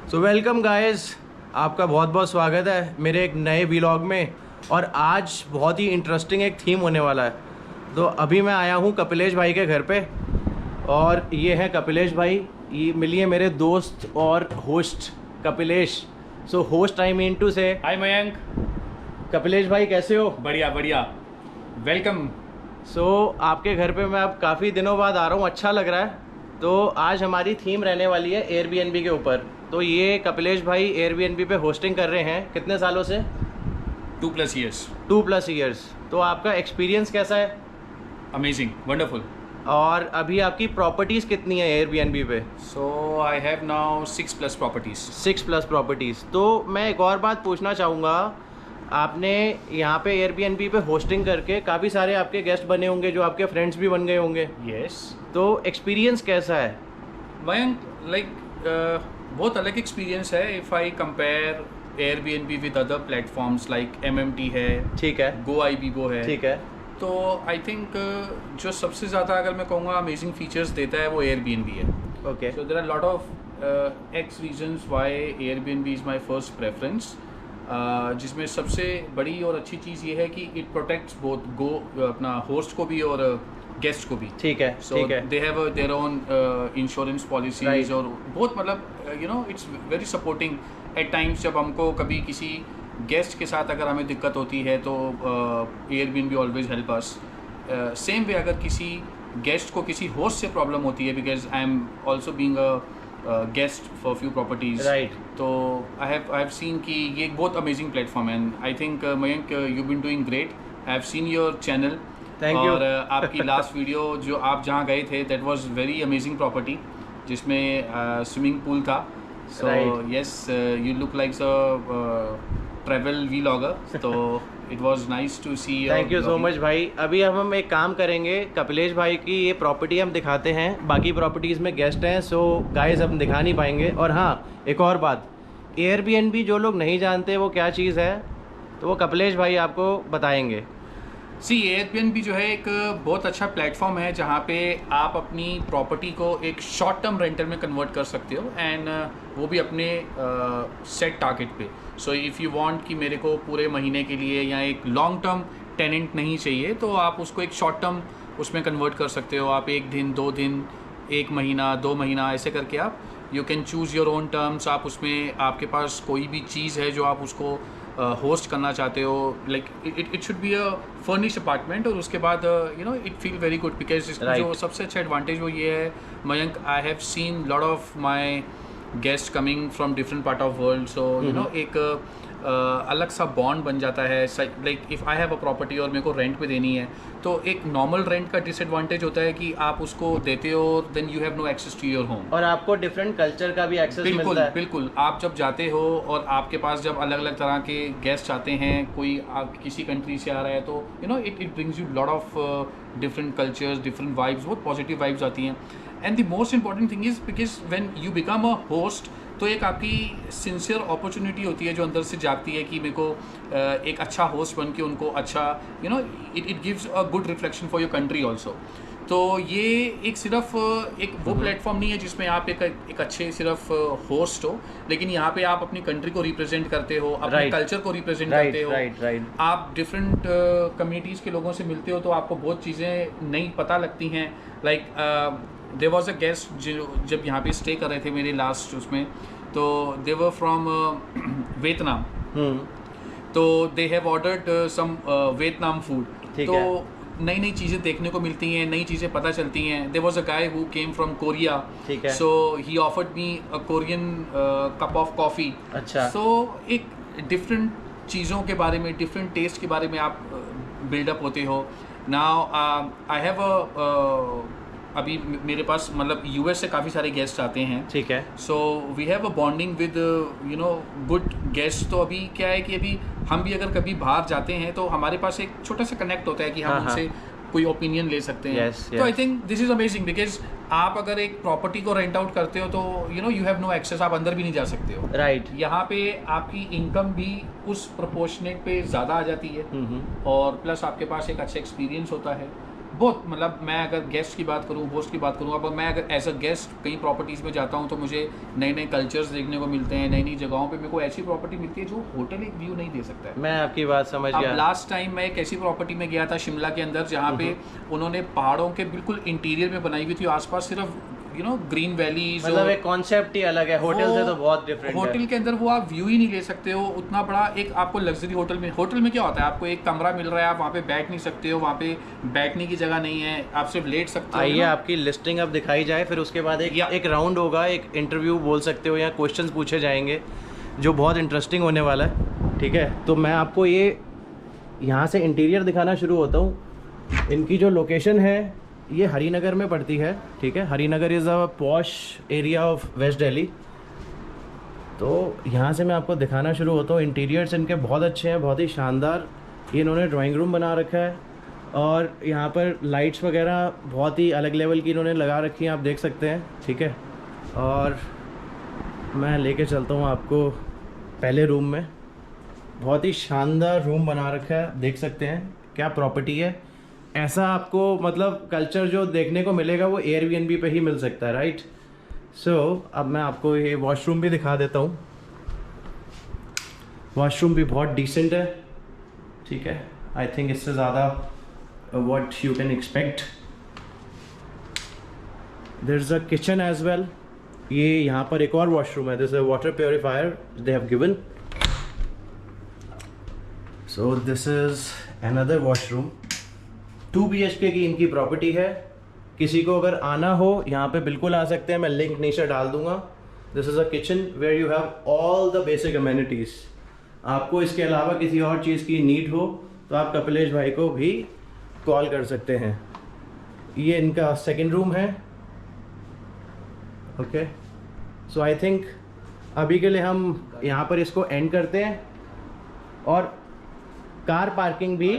So welcome guys, आपका बहुत बहुत स्वागत है मेरे एक नए व्लॉग में। और आज बहुत ही इंटरेस्टिंग एक थीम होने वाला है। तो अभी मैं आया हूँ कपिलेश भाई के घर पे, और ये है कपिलेश भाई। ये मिलिए मेरे दोस्त और host Kapilesh. So host I mean to say hi Mayank. Kapilesh भाई, कैसे हो? बढ़िया बढ़िया, वेलकम। सो आपके घर पे मैं अब काफ़ी दिनों बाद आ रहा हूँ, अच्छा लग रहा है। तो आज हमारी थीम रहने वाली है एयरबीएनबी के ऊपर। तो ये कपिलेश भाई एयरबीएनबी पे होस्टिंग कर रहे हैं कितने सालों से? 2+ ईयर्स। 2+ ईयर्स। तो आपका एक्सपीरियंस कैसा है? Amazing, wonderful. और अभी आपकी प्रॉपर्टीज़ कितनी है एयरबीएनबी पे? So I have now 6+ properties. 6+ properties. तो मैं एक और बात पूछना चाहूँगा, आपने यहाँ पे एयरबीएनबी पे होस्टिंग करके काफ़ी सारे आपके गेस्ट बने होंगे जो आपके फ्रेंड्स भी बन गए होंगे। यस। तो एक्सपीरियंस कैसा है? मयंक, बहुत अलग एक्सपीरियंस है। If I compare Airbnb with other platforms like MMT है, ठीक है, गोआईबीबो है, ठीक है। तो आई थिंक जो सबसे ज़्यादा अगर मैं कहूँगा अमेजिंग फीचर्स देता है वो एयरबीएनबी है। Okay. So there are a lot of X reasons why Airbnb is my first preference. जिसमें सबसे बड़ी और अच्छी चीज़ ये है कि इट प्रोटेक्ट्स बोथ अपना होस्ट को भी और गेस्ट को भी। ठीक है, सो ठीक है। They have their own insurance policies Right. और बहुत मतलब it's very supporting at times. जब हमको कभी किसी गेस्ट के साथ अगर हमें दिक्कत होती है तो Airbnb always help us. Same way अगर किसी गेस्ट को किसी होस्ट से प्रॉब्लम होती है, because I am also being a guest for few properties. Right. तो आई हैव सीन कि ये एक बहुत अमेजिंग प्लेटफॉर्म है। And I think Mayank, you been doing great. I have seen your channel. Thank you. और आपकी लास्ट वीडियो जो आप जहाँ गए थे, that was very amazing property, जिसमें स्विमिंग पूल था। So Right. Yes, you look like a travel vlogger. तो it was nice to see. Thank you so much भाई। अभी हम एक काम करेंगे, कपिलेश भाई की ये प्रॉपर्टी हम दिखाते हैं, बाकी प्रॉपर्टीज़ में गेस्ट हैं, सो गाइस हम दिखा नहीं पाएंगे। और हाँ, एक और बात, एयरबीएनबी जो लोग नहीं जानते वो क्या चीज़ है, तो वो कपिलेश भाई आपको बताएंगे। सी, एयरबीएनबी जो है एक बहुत अच्छा प्लेटफॉर्म है जहाँ पे आप अपनी प्रॉपर्टी को एक शॉर्ट टर्म रेंटल में कन्वर्ट कर सकते हो, एंड वो भी अपने सेट टारगेट पे। सो इफ़ यू वांट कि मेरे को पूरे महीने के लिए या एक लॉन्ग टर्म टेनेंट नहीं चाहिए, तो आप उसको एक शॉर्ट टर्म उसमें कन्वर्ट कर सकते हो। आप 1 दिन, 2 दिन, 1 महीना, 2 महीना, ऐसे करके आप you can choose your own terms. आप उसमें आपके पास कोई भी चीज़ है जो आप उसको होस्ट करना चाहते हो, like it should be a furnished apartment. और उसके बाद it feel very good, because इसमें जो सबसे अच्छा एडवांटेज वो ये है Mayank, I have seen lot of my guest coming from different part of world. So एक अलग सा बॉन्ड बन जाता है। Like if I have a property और मेरे को रेंट पे देनी है, तो एक नॉर्मल रेंट का डिसएडवांटेज होता है कि आप उसको देते हो, then you have no access to your home. और आपको डिफरेंट कल्चर का भी एक्सेस बिल्कुल मिलता है। बिल्कुल। आप जब जाते हो और आपके पास जब अलग अलग तरह के गेस्ट आते हैं, कोई आप किसी कंट्री से आ रहा है, तो it brings you lot of different cultures, different vibes, बहुत पॉजिटिव वाइब्स आती हैं। And the most important thing is because when you become a host, तो एक आपकी सिंसियर अपॉर्चुनिटी होती है जो अंदर से जागती है कि मेरे को एक अच्छा होस्ट बन के उनको अच्छा it gives a good reflection for your country also. तो ये एक सिर्फ एक वो प्लेटफॉर्म नहीं है जिसमें आप एक अच्छे सिर्फ होस्ट हो, लेकिन यहाँ पे आप अपनी कंट्री को रिप्रेजेंट करते हो, अपने कल्चर को रिप्रेजेंट करते हो। राइट। आप डिफरेंट कम्युनिटीज़ के लोगों से मिलते हो, तो आपको बहुत चीज़ें नई पता लगती हैं। Like there was a guest जो जब यहाँ पे स्टे कर रहे थे मेरे लास्ट उसमें, तो दे वर फ्रॉम वियतनाम। तो they have ordered some Vietnam food. तो नई नई चीज़ें देखने को मिलती हैं, नई चीज़ें पता चलती हैं। There was a guy who came from Korea, ठीक है। So he offered me a Korean cup of coffee. अच्छा। सो एक डिफरेंट चीज़ों के बारे में, डिफरेंट टेस्ट के बारे में आप बिल्डअप होते हो। नाउ आई हैव अभी मेरे पास मतलब यूएस से काफ़ी सारे गेस्ट आते हैं, ठीक है। So we have a bonding with good guest. तो अभी क्या है कि अभी हम भी अगर कभी बाहर जाते हैं तो हमारे पास एक छोटा सा कनेक्ट होता है कि हम उनसे कोई ओपिनियन ले सकते हैं। तो I think this is amazing, because आप अगर एक प्रॉपर्टी को रेंट आउट करते हो तो यू हैव नो एक्सेस, आप अंदर भी नहीं जा सकते हो। राइट। यहाँ पे आपकी इनकम भी उस प्रोपोर्शनेट पे ज़्यादा आ जाती है, और प्लस आपके पास एक अच्छा एक्सपीरियंस होता है। बहुत, मतलब मैं अगर गेस्ट की बात करूँ, होस्ट की बात करूँ, अब मैं अगर एज अ गेस्ट कई प्रॉपर्टीज़ में जाता हूँ तो मुझे नए नए कल्चर्स देखने को मिलते हैं, नई नई जगहों पे मेरे को ऐसी प्रॉपर्टी मिलती है जो होटल एक व्यू नहीं दे सकता है। मैं आपकी बात समझ अब गया। लास्ट टाइम मैं एक ऐसी प्रॉपर्टी में गया था शिमला के अंदर जहाँ पे उन्होंने पहाड़ों के बिल्कुल इंटीरियर में बनाई हुई थी, आसपास सिर्फ ग्रीन वैलीज, मतलब एक कॉन्सेप्ट ही अलग है, होटल से तो बहुत डिफरेंट है। होटल के अंदर वो आप व्यू ही नहीं ले सकते हो उतना बड़ा। एक आपको लग्जरी होटल में क्या होता है, आपको एक कमरा मिल रहा है, आप वहाँ पे बैठ नहीं सकते हो, वहाँ पे बैठने की जगह नहीं है, आप सिर्फ लेट सकते हो। आइए आपकी लिस्टिंग अब दिखाई जाए, फिर उसके बाद एक राउंड होगा, एक इंटरव्यू बोल सकते हो, या क्वेश्चंस पूछे जाएंगे जो बहुत इंटरेस्टिंग होने वाला है। ठीक है, तो मैं आपको ये यहाँ से इंटीरियर दिखाना शुरू होता हूँ। इनकी जो लोकेशन है ये हरिनगर में पड़ती है। ठीक है, Harinagar is a posh area of West Delhi. तो यहाँ से मैं आपको दिखाना शुरू होता हूँ। इंटीरियर्स इनके बहुत अच्छे हैं, बहुत ही शानदार। ये इन्होंने ड्राइंग रूम बना रखा है और यहाँ पर लाइट्स वगैरह बहुत ही अलग लेवल की इन्होंने लगा रखी हैं, आप देख सकते हैं। ठीक है, और मैं लेके चलता हूँ आपको पहले रूम में। बहुत ही शानदार रूम बना रखा है, देख सकते हैं क्या प्रॉपर्टी है। ऐसा आपको मतलब कल्चर जो देखने को मिलेगा वो एयरबीएनबी पे ही मिल सकता है, राइट। सो अब मैं आपको ये वॉशरूम भी दिखा देता हूँ। वॉशरूम भी बहुत डिसेंट है। ठीक है, आई थिंक इससे ज़्यादा what you can expect. There is a kitchen as well. ये यहाँ पर एक और वॉशरूम है, this is water purifier they have given. So this is another washroom. 2 BHK की इनकी प्रॉपर्टी है। किसी को अगर आना हो यहाँ पे बिल्कुल आ सकते हैं, मैं लिंक नीचे डाल दूंगा। This is a kitchen where you have all the basic amenities. आपको इसके अलावा किसी और चीज़ की नीड हो तो आप कपिलेश भाई को भी कॉल कर सकते हैं। ये इनका सेकंड रूम है। ओके, सो आई थिंक अभी के लिए हम यहाँ पर इसको एंड करते हैं। और कार पार्किंग भी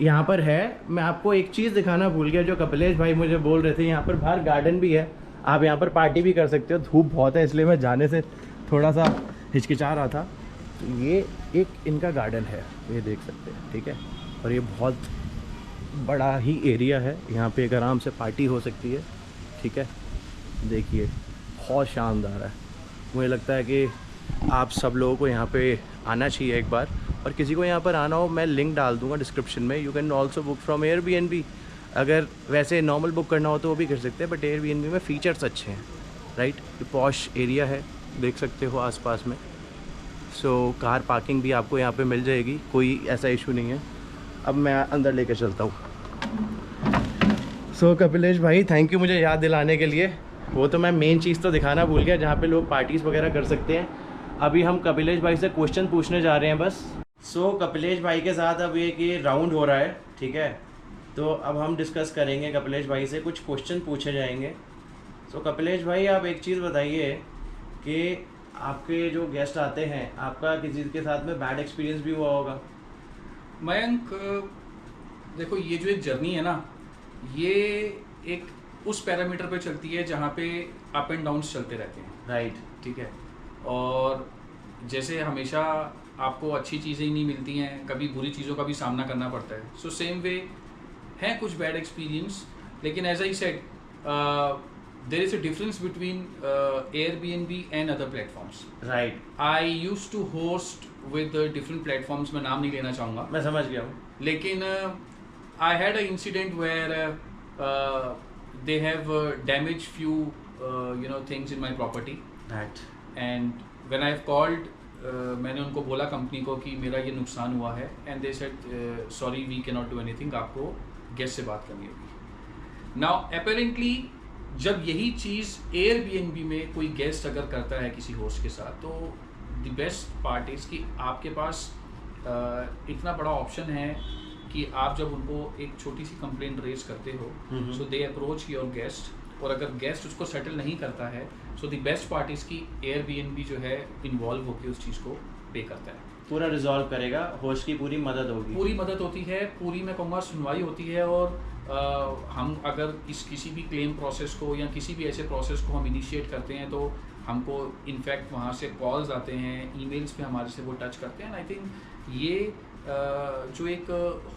यहाँ पर है। मैं आपको एक चीज़ दिखाना भूल गया जो कपिलेश भाई मुझे बोल रहे थे, यहाँ पर बाहर गार्डन भी है, आप यहाँ पर पार्टी भी कर सकते हो। धूप बहुत है इसलिए मैं जाने से थोड़ा सा हिचकिचा रहा था। तो ये एक इनका गार्डन है, ये देख सकते हैं। ठीक है, और ये बहुत बड़ा ही एरिया है, यहाँ पे एक आराम से पार्टी हो सकती है। ठीक है, देखिए बहुत शानदार है। मुझे लगता है कि आप सब लोगों को यहाँ पे आना चाहिए एक बार। और किसी को यहाँ पर आना हो मैं लिंक डाल दूँगा डिस्क्रिप्शन में। You can also book from Airbnb. अगर वैसे नॉर्मल बुक करना हो तो वो भी कर सकते हैं, बट एयरबीएनबी में फ़ीचर्स अच्छे हैं, राइट। ये पॉश एरिया है, देख सकते हो आसपास में। सो कार पार्किंग भी आपको यहाँ पे मिल जाएगी, कोई ऐसा इशू नहीं है। अब मैं अंदर लेके चलता हूँ। सो कपिलेश भाई थैंक यू मुझे याद दिलाने के लिए। वो तो मैं मेन चीज़ तो दिखाना भूल गया जहाँ पे लोग पार्टीज़ वगैरह कर सकते हैं। अभी हम कपिलेश भाई से क्वेश्चन पूछने जा रहे हैं बस। सो कपिलेश भाई के साथ अब एक ये राउंड हो रहा है। ठीक है, तो अब हम डिस्कस करेंगे कपिलेश भाई से, कुछ क्वेश्चन पूछे जाएंगे। सो कपिलेश भाई आप एक चीज़ बताइए कि आपके जो गेस्ट आते हैं, आपका किसी के साथ में बैड एक्सपीरियंस भी हुआ होगा? मयंक, देखो ये जो एक जर्नी है ना, ये एक उस पैरामीटर पे चलती है जहाँ पे अप एंड डाउन्स चलते रहते हैं, राइट। ठीक है। और जैसे हमेशा आपको अच्छी चीज़ें ही नहीं मिलती हैं, कभी बुरी चीज़ों का भी सामना करना पड़ता है। सो सेम वे है कुछ बैड एक्सपीरियंस, लेकिन as I said there is a difference between Airbnb and other platforms, right. I used to host with different platforms, मैं नाम नहीं लेना चाहूँगा, मैं समझ गया हूँ। लेकिन I had a incident where they have damaged few things in my property, right. and when I've called मैंने उनको बोला कंपनी को कि मेरा ये नुकसान हुआ है, and they said sorry we cannot do anything, आपको गेस्ट से बात करनी होगी। now apparently जब यही चीज़ एयरबीएनबी में कोई गेस्ट अगर करता है किसी होस्ट के साथ, तो द बेस्ट पार्ट इज़ कि आपके पास इतना बड़ा ऑप्शन है कि आप जब उनको एक छोटी सी कंप्लेंट रेज करते हो, सो दे अप्रोच योर गेस्ट, और अगर गेस्ट उसको सेटल नहीं करता है, so the best part is कि एयरबीएनबी जो है इन्वॉल्व होकर उस चीज़ को पे करता है, पूरा रिजॉल्व करेगा, होस्ट की पूरी मदद होगी। पूरी मदद होती है, पूरी मैं कहूँगा सुनवाई होती है। और हम अगर किसी भी क्लेम प्रोसेस को या किसी भी ऐसे प्रोसेस को हम इनिशिएट करते हैं, तो हमको इनफैक्ट वहाँ से कॉल्स आते हैं, ईमेल्स पे हमारे से वो टच करते हैं। आई थिंक ये जो एक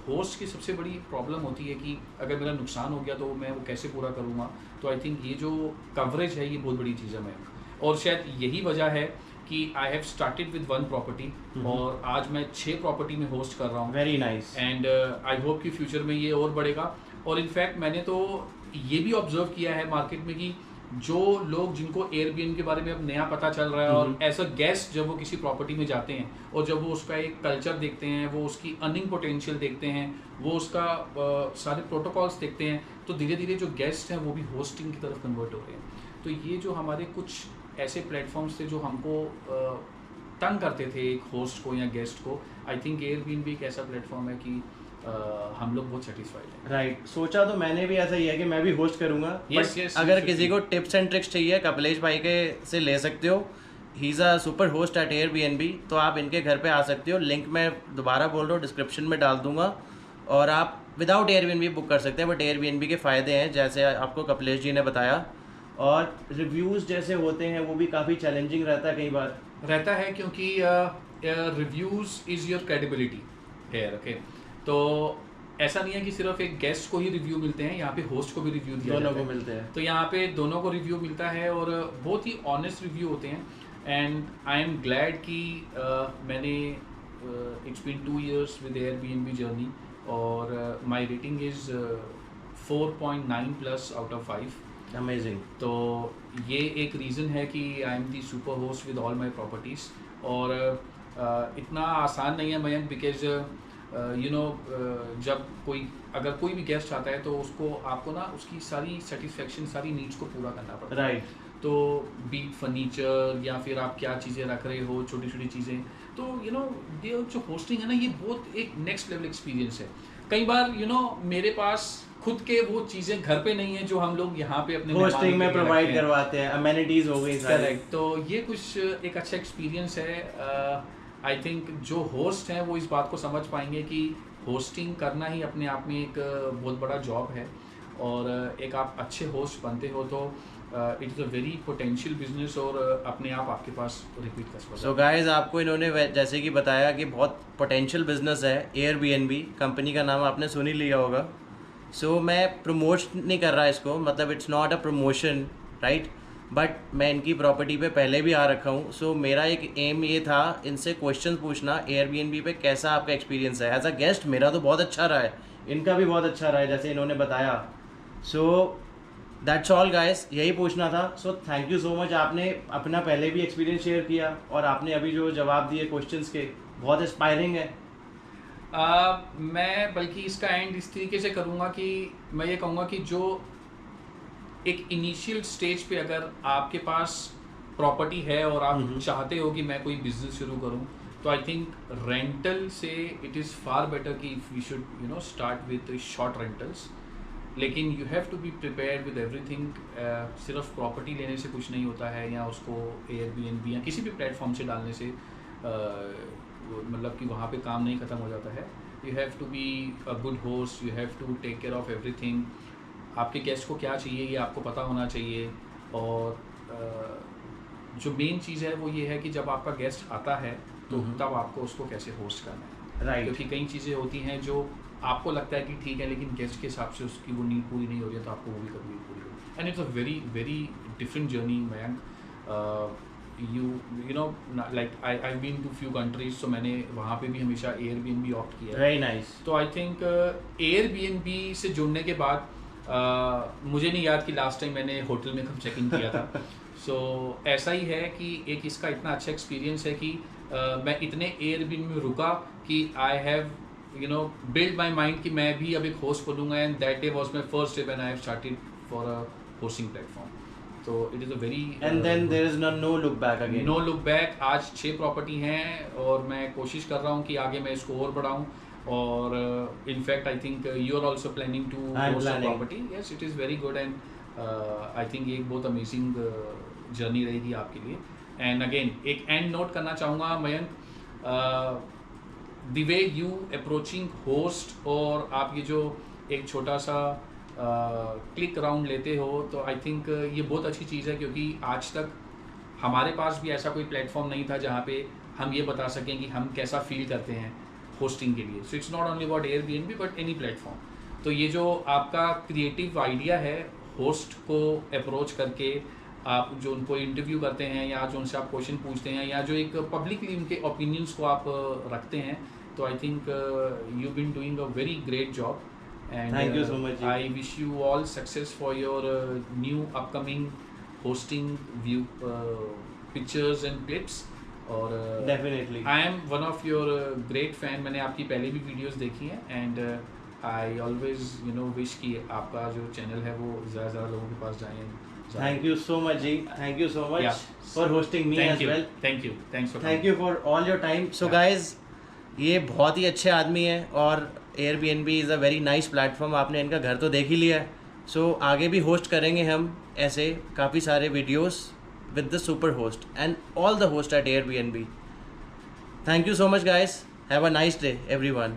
होस्ट की सबसे बड़ी प्रॉब्लम होती है कि अगर मेरा नुकसान हो गया तो मैं वो कैसे पूरा करूँगा। तो आई थिंक ये जो कवरेज है ये बहुत बड़ी चीज़ है मयंक, और शायद यही वजह है कि I have started with 1 property और आज मैं 6 प्रॉपर्टी में होस्ट कर रहा हूँ। Very nice. And I hope कि फ्यूचर में ये और बढ़ेगा। और इनफैक्ट मैंने तो ये भी ऑब्जर्व किया है मार्केट में कि जो लोग जिनको एयरबीएनबी के बारे में अब नया पता चल रहा है और एज अ गेस्ट जब वो किसी प्रॉपर्टी में जाते हैं और जब वो उसका एक कल्चर देखते हैं, वो उसकी अर्निंग पोटेंशियल देखते हैं, वो उसका सारे प्रोटोकॉल्स देखते हैं, तो धीरे धीरे जो गेस्ट हैं वो भी होस्टिंग की तरफ कन्वर्ट हो रहे हैं। तो ये जो हमारे कुछ ऐसे प्लेटफॉर्म्स थे जो हमको तंग करते थे एक होस्ट को या गेस्ट को, आई थिंक एयरबीएनबी एक ऐसा प्लेटफॉर्म है कि हम लोग बहुत सेटिस्फाइड हैं। राइट, सोचा तो मैंने भी ऐसा ही है कि मैं भी होस्ट करूंगा। Yes, अगर किसी को टिप्स एंड ट्रिक्स चाहिए कपिलेश भाई के से ले सकते हो। He is a super host at Airbnb, तो आप इनके घर पे आ सकते हो। लिंक मैं दोबारा बोल रहा हूँ डिस्क्रिप्शन में डाल दूंगा, और आप विदाउट एयरबीएनबी बुक कर सकते हैं। बट एयरबीएनबी के फ़ायदे हैं जैसे आपको कपिलेश जी ने बताया, और रिव्यूज़ जैसे होते हैं वो भी काफ़ी चैलेंजिंग रहता है कई बार। रहता है क्योंकि रिव्यूज़ इज़ योर क्रेडिबिलिटी है। ओके, तो ऐसा नहीं है कि सिर्फ एक गेस्ट को ही रिव्यू मिलते हैं, यहाँ पे होस्ट को भी रिव्यू दिया दोनों जाता को है। मिलते हैं। तो यहाँ पे दोनों को रिव्यू मिलता है और बहुत ही ऑनेस्ट रिव्यू होते हैं। एंड आई एम ग्लैड कि मैंने it's been 2 years with Airbnb journey, और my rating is 4.9+ out of 5। Amazing. तो ये एक रीज़न है कि I am the super host with all my properties. और इतना आसान नहीं है मयंक, बिकॉज यू नो जब अगर कोई भी गेस्ट आता है तो उसको आपको ना उसकी सारी सेटिस्फेक्शन, सारी नीड्स को पूरा करना पड़ता है। राइट। तो बीट फर्नीचर या फिर आप क्या चीज़ें रख रहे हो, छोटी छोटी चीज़ें, तो यू नो ये जो होस्टिंग है ना, ये बहुत एक नेक्स्ट लेवल एक्सपीरियंस है। कई बार यू नो मेरे पास खुद के वो चीज़ें घर पे नहीं है जो हम लोग यहाँ पे अपने होस्टिंग में प्रोवाइड करवाते हैं, अमेनिटीज हो गई सारी। करेक्ट। तो ये कुछ एक अच्छा एक्सपीरियंस है। आई थिंक जो होस्ट हैं वो इस बात को समझ पाएंगे कि होस्टिंग करना ही अपने आप में एक बहुत बड़ा जॉब है, और एक आप अच्छे होस्ट बनते हो तो it is a very potential business, और अपने आप आपके पास रिपीट कर सकते हो। सो गाइस, आपको इन्होंने जैसे कि बताया कि बहुत पोटेंशियल बिजनेस है एयरबीएनबी, कंपनी का नाम आपने सुन ही लिया होगा। सो मैं प्रमोट नहीं कर रहा इसको, मतलब it's not a promotion, right, but मैं इनकी प्रॉपर्टी पे पहले भी आ रखा हूँ। सो मेरा एक एम ये था इनसे क्वेश्चन पूछना एयरबीएनबी पे कैसा आपका एक्सपीरियंस है। एज अ गेस्ट मेरा तो बहुत अच्छा रहा है, इनका भी बहुत अच्छा रहा है जैसे इन्होंने बताया। सो दैट्स ऑल गाइस, यही पूछना था। So thank you so much, आपने अपना पहले भी एक्सपीरियंस शेयर किया और आपने अभी जो जवाब दिए क्वेश्चंस के, बहुत इंस्पायरिंग है। मैं बल्कि इसका एंड इस तरीके से करूँगा कि मैं ये कहूँगा कि जो एक इनिशियल स्टेज पे अगर आपके पास प्रॉपर्टी है और आप चाहते हो कि मैं कोई बिजनेस शुरू करूँ, तो आई थिंक रेंटल से इट इज़ फार बेटर कि if we should you know start with short rentals. लेकिन you have to be prepared with everything. सिर्फ प्रॉपर्टी लेने से कुछ नहीं होता है, या उसको एयरबीएनबी या किसी भी प्लेटफॉर्म से डालने से मतलब कि वहाँ पे काम नहीं ख़त्म हो जाता है। You have to be a good host, you have to take care of everything. आपके गेस्ट को क्या चाहिए ये आपको पता होना चाहिए, और जो मेन चीज़ है वो ये है कि जब आपका गेस्ट आता है तो तब आपको उसको कैसे होस्ट करना है। राइट। क्योंकि कई चीज़ें होती हैं जो आपको लगता है कि ठीक है, लेकिन गेस्ट के हिसाब से उसकी वो नीड पूरी नहीं हो रही है, तो आपको वो भी कभी नहीं पूरी होगी। And it's a very very different journey Mayank. you know like I've been to few countries, so मैंने वहाँ पे भी हमेशा एयरबीएनबी ऑप्ट किया है। Very nice. तो आई थिंक एयरबीएनबी से जुड़ने के बाद मुझे नहीं याद कि लास्ट टाइम मैंने होटल में कब चेक इन किया था। सो ऐसा ही है कि एक इसका इतना अच्छा एक्सपीरियंस है कि मैं इतने एयरबीएनबी में रुका कि I have you know build my mind कि मैं भी अब एक होस्ट बनूंगा, and that day was my first day when I have started for a hosting platform. तो it is a very and then there is no look back again. No look back. आज 6 property हैं और मैं कोशिश कर रहा हूँ कि आगे मैं इसको और बढ़ाऊँ, और in fact I think you are also planning to host a property. Yes, it is very good, and I think ये एक बहुत अमेजिंग जर्नी रहेगी आपके लिए। एंड अगेन एक एंड नोट करना चाहूँगा Mayank, the way you approaching host, और आप ये जो एक छोटा सा क्लिक राउंड लेते हो, तो आई थिंक ये बहुत अच्छी चीज़ है, क्योंकि आज तक हमारे पास भी ऐसा कोई प्लेटफॉर्म नहीं था जहाँ पे हम ये बता सकें कि हम कैसा फील करते हैं। होस्टिंग के लिए. So it's not only about Airbnb but any platform. तो ये जो आपका क्रिएटिव आइडिया है होस्ट को अप्रोच करके आप जो उनको इंटरव्यू करते हैं या जो उनसे आप क्वेश्चन पूछते हैं या जो एक पब्लिकली उनके ओपिनियंस को आप रखते हैं, तो I think you been doing a very great job. And Thank you so much. I wish you all success for your new upcoming hosting view pictures and clips. और Definitely. I am one of your great fan. मैंने आपकी पहले भी videos देखी हैं and I always wish कि आपका जो चैनल है वो ज़्यादा लोगों के पास जाए. Thank you so much, ji. Thank you so much Yeah. for hosting me Thank as you. well. Thank you. Thanks for Thank coming. you for all your time. So Yeah. guys, ये बहुत ही अच्छे आदमी हैं और Airbnb is a very nice platform. आपने इनका घर तो देख ही लिया है. सो आगे भी होस्ट करेंगे हम ऐसे काफ़ी सारे videos with the super host and all the hosts at Airbnb. Thank you so much guys. Have a nice day everyone.